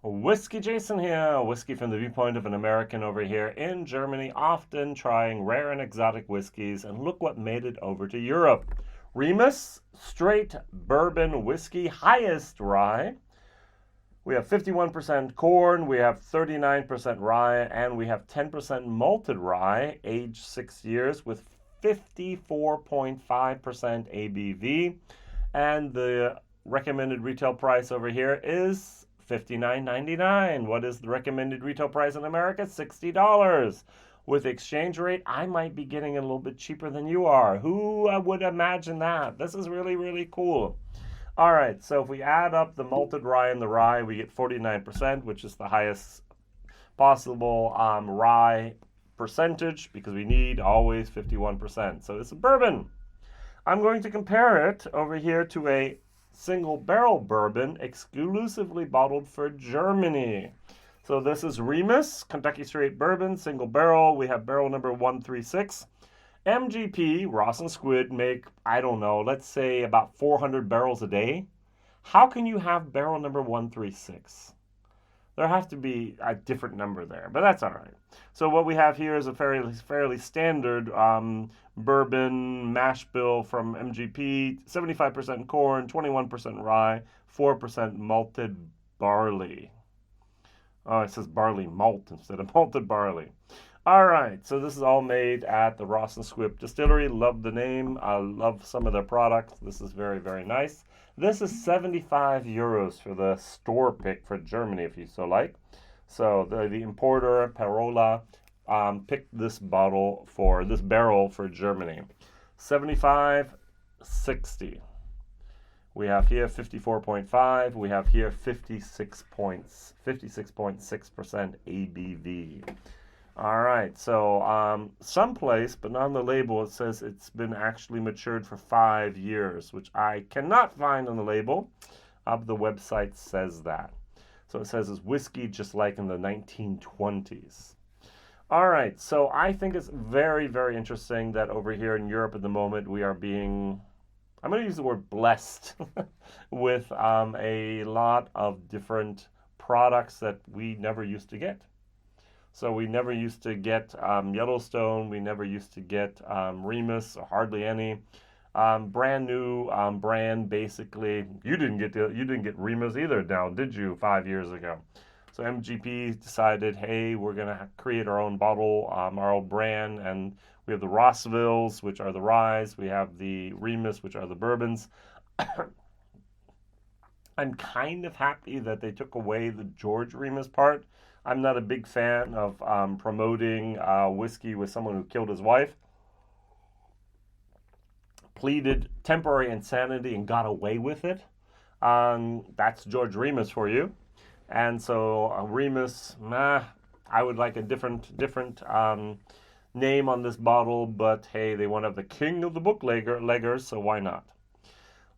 Whiskey Jason here, whiskey from the viewpoint of an American over here in Germany, often trying rare and exotic whiskeys, and look what made it over to Europe. REMUS, Straight Bourbon Whiskey, Highest Rye. We have 51% corn, we have 39% rye, and we have 10% malted rye, aged 6 years, with 54.5% ABV. And the recommended retail price over here is $59.99. What is the recommended retail price in America? $60. With the exchange rate, I might be getting it a little bit cheaper than you are. Who would imagine that? This is really, really cool. All right, so if we add up the malted rye and the rye, we get 49%, which is the highest possible rye percentage, because we need always 51%. So it's a bourbon. I'm going to compare it over here to a single barrel bourbon exclusively bottled for Germany. So this is REMUS, Kentucky Straight Bourbon, single barrel. We have barrel number 136. MGP, Ross and Squibb make, I don't know, let's say about 400 barrels a day. How can you have barrel number 136? There has to be a different number there, but that's all right. So what we have here is a fairly standard bourbon mash bill from MGP, 75% corn, 21% rye, 4% malted barley. Oh, it says barley malt instead of malted barley. All right, so this is all made at the Ross and Squibb Distillery. Love the name. I love some of their products. This is very, very nice. This is 75 euros for the store pick for Germany, if you so like. So the importer, Parola, picked this barrel for Germany. 75.60. We have here 54.5. We have here 56.6% ABV. All right, so someplace, but not on the label, it says it's been actually matured for 5 years, which I cannot find on the label. The website says that. So it says it's whiskey just like in the 1920s. All right, so I think it's very, very interesting that over here in Europe at the moment we are being, I'm going to use the word blessed, with a lot of different products that we never used to get. So we never used to get Yellowstone. We never used to get REMUS, or hardly any. Brand new brand, basically. You didn't get REMUS either, now, did you? 5 years ago. So MGP decided, hey, we're gonna create our own bottle, our own brand, and we have the Rossvilles, which are the ryes. We have the REMUS, which are the bourbons. I'm kind of happy that they took away the George REMUS part. I'm not a big fan of promoting whiskey with someone who killed his wife, pleaded temporary insanity and got away with it. That's George REMUS for you. And so REMUS, I would like a different name on this bottle, but hey, they want to have the king of the bootleggers, so why not?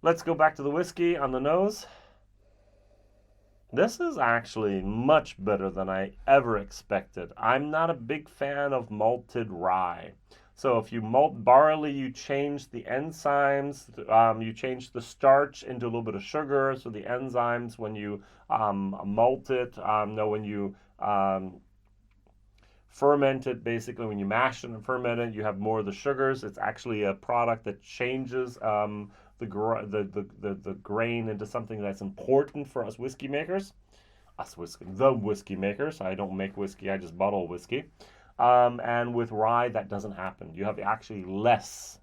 Let's go back to the whiskey on the nose. This is actually much better than I ever expected. I'm not a big fan of malted rye. So if you malt barley, you change the enzymes, you change the starch into a little bit of sugar. So the enzymes, when you malt it, when you ferment it, basically when you mash it and ferment it, you have more of the sugars. It's actually a product that changes the grain into something that's important for us whiskey makers. The whiskey makers. I don't make whiskey, I just bottle whiskey. And with rye, that doesn't happen. You have actually less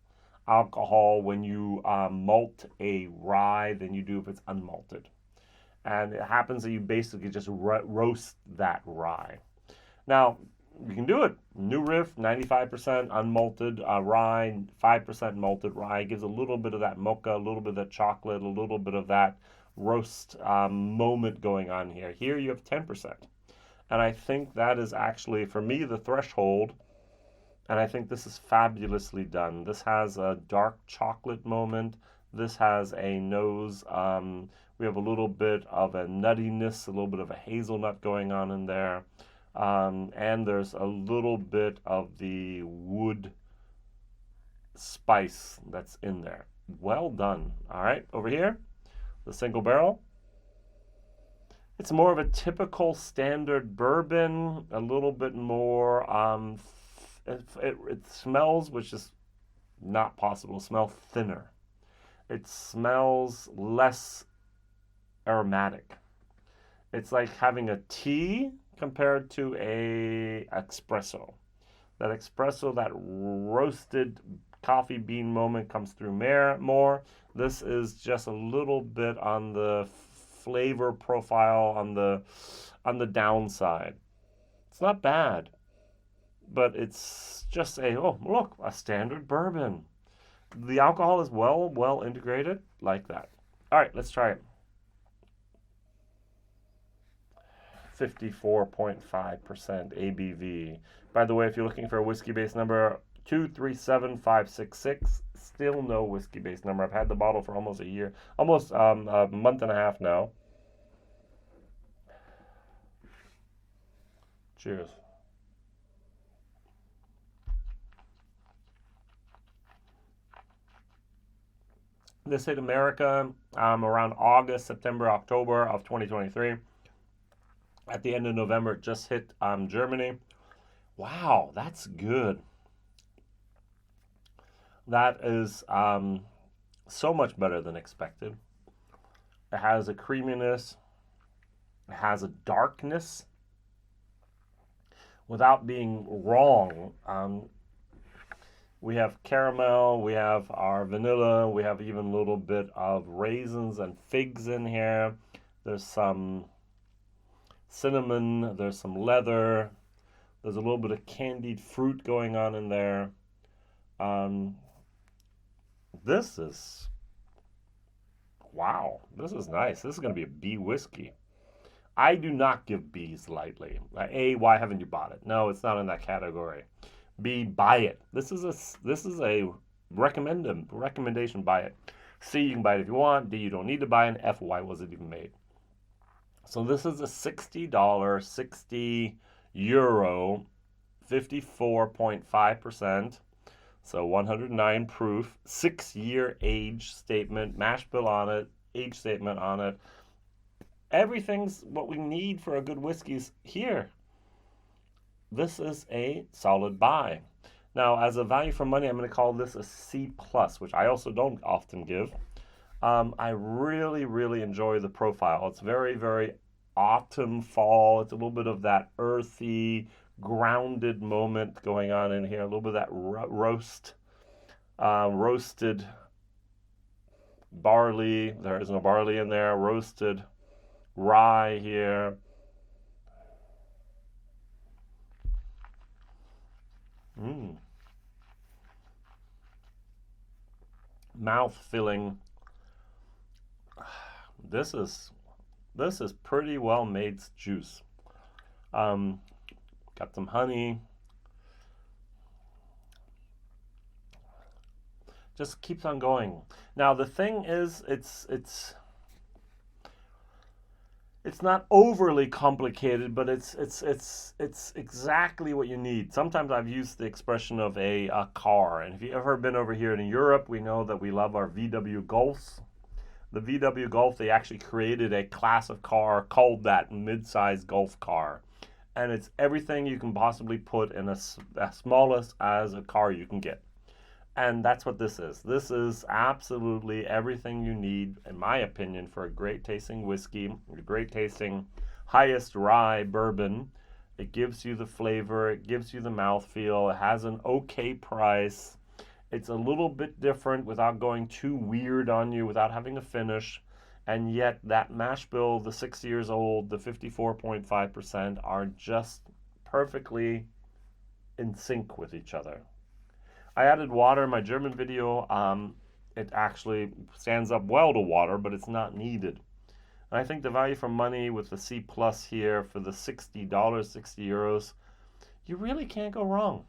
alcohol when you malt a rye than you do if it's unmalted. And it happens that you basically just roast that rye. Now, you can do it. New riff, 95% unmalted rye, 5% malted rye. Gives a little bit of that mocha, a little bit of that chocolate, a little bit of that roast moment going on here. Here you have 10%. And I think that is actually, for me, the threshold. And I think this is fabulously done. This has a dark chocolate moment. This has a nose. We have a little bit of a nuttiness, a little bit of a hazelnut going on in there. And there's a little bit of the wood spice that's in there. Well done. All right, over here, the single barrel. It's more of a typical standard bourbon, a little bit more, it smells, which is not possible, smell thinner. It smells less aromatic. It's like having a tea compared to a espresso. That espresso, that roasted coffee bean moment comes through more. This is just a little bit on the flavor profile on the downside. It's not bad, but it's just a standard bourbon. The alcohol is well integrated like that. All right, let's try it. 54.5% ABV. By the way, if you're looking for a Whiskybase number, 237566. Still no Whiskybase number. I've had the bottle for almost a year, almost a month and a half now. Cheers. This hit America around August, September, October of 2023. At the end of November, it just hit Germany. Wow, that's good. That is so much better than expected. It has a creaminess. It has a darkness without being wrong. We have caramel, we have our vanilla, we have even a little bit of raisins and figs in here. There's some cinnamon, there's some leather, there's a little bit of candied fruit going on in there. This is, wow, this is nice. This is going to be a B whiskey. I do not give Bs lightly. A, why haven't you bought it? No, it's not in that category. B, buy it. This is a recommendation, buy it. C, you can buy it if you want. D, you don't need to buy it. F, why was it even made? So this is a $60, 60 euro, 54.5%. So 109 proof, 6-year age statement, mash bill on it, age statement on it. Everything's what we need for a good whiskey's here. This is a solid buy. Now, as a value for money, I'm going to call this a C+, which I also don't often give. I really enjoy the profile. It's very autumn, fall. It's a little bit of that earthy, grounded moment going on in here. A little bit of that roasted barley. There is no barley in there. Roasted rye here. Mouth filling. This is pretty well made juice. Got some honey. Just keeps on going. Now the thing is, it's not overly complicated, but it's exactly what you need. Sometimes I've used the expression of a car, and if you've ever been over here in Europe, we know that we love our VW Golfs. The VW Golf, they actually created a class of car called that, mid-size Golf car. And it's everything you can possibly put in as smallest as a car you can get. And that's what this is. This is absolutely everything you need, in my opinion, for a great tasting whiskey, a great tasting Highest Rye bourbon. It gives you the flavor, it gives you the mouthfeel, it has an okay price. It's a little bit different without going too weird on you, without having a finish. And yet that mash bill, the 6 years old, the 54.5% are just perfectly in sync with each other. I added water in my German video. It actually stands up well to water, but it's not needed. And I think the value for money with the C+ here for the $60, 60 euros, you really can't go wrong.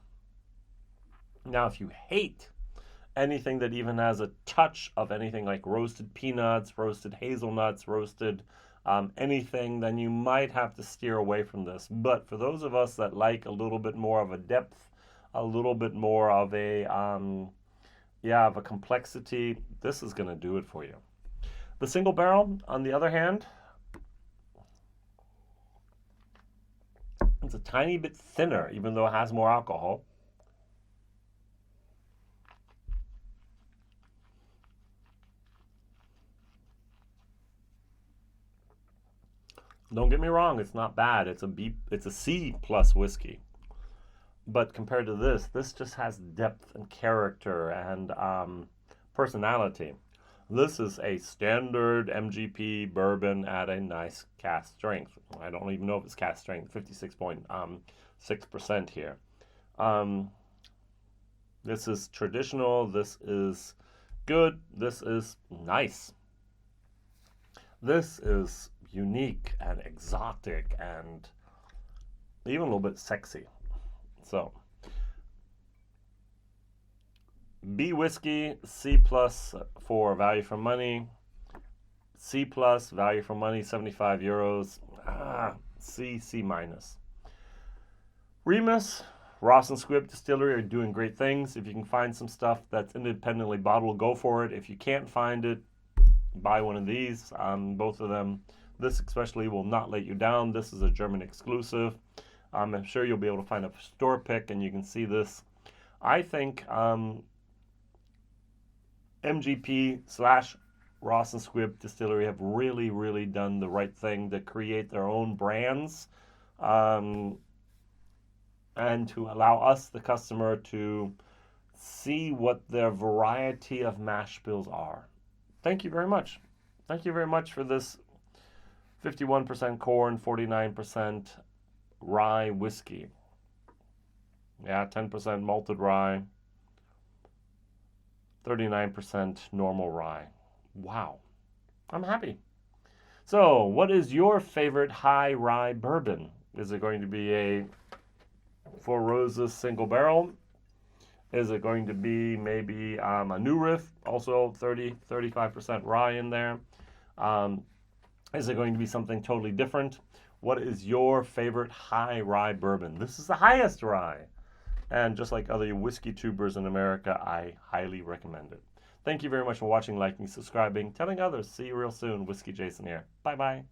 Now, if you hate anything that even has a touch of anything like roasted peanuts, roasted hazelnuts, roasted anything, then you might have to steer away from this. But for those of us that like a little bit more of a depth, a little bit more of a of a complexity, this is going to do it for you. The single barrel, on the other hand, It's a tiny bit thinner, even though it has more alcohol. Don't get me wrong, it's not bad. It's a C plus whiskey. But compared to this just has depth and character and personality. This is a standard MGP bourbon at a nice cask strength. I don't even know if it's cask strength, 56.6% here. This is traditional. This is good. This is nice. This is unique and exotic and even a little bit sexy. So, B whiskey, C plus for value for money. C plus, value for money, 75 euros. C minus. REMUS, Ross and Squibb Distillery are doing great things. If you can find some stuff that's independently bottled, go for it. If you can't find it, buy one of these. Both of them. This especially will not let you down. This is a German exclusive. I'm sure you'll be able to find a store pick and you can see this. I think MGP / Ross and Squibb Distillery have really done the right thing to create their own brands and to allow us, the customer, to see what their variety of mash bills are. Thank you very much. Thank you very much for this 51% corn, 49% rye whiskey. Yeah, 10% malted rye, 39% normal rye. Wow, I'm happy. So, what is your favorite high rye bourbon? Is it going to be a Four Roses single barrel? Is it going to be maybe a New Riff, also 35% rye in there? Is it going to be something totally different? What is your favorite high rye bourbon? This is the Highest Rye. And just like other whiskey tubers in America, I highly recommend it. Thank you very much for watching, liking, subscribing, telling others. See you real soon. Whiskey Jason here. Bye-bye.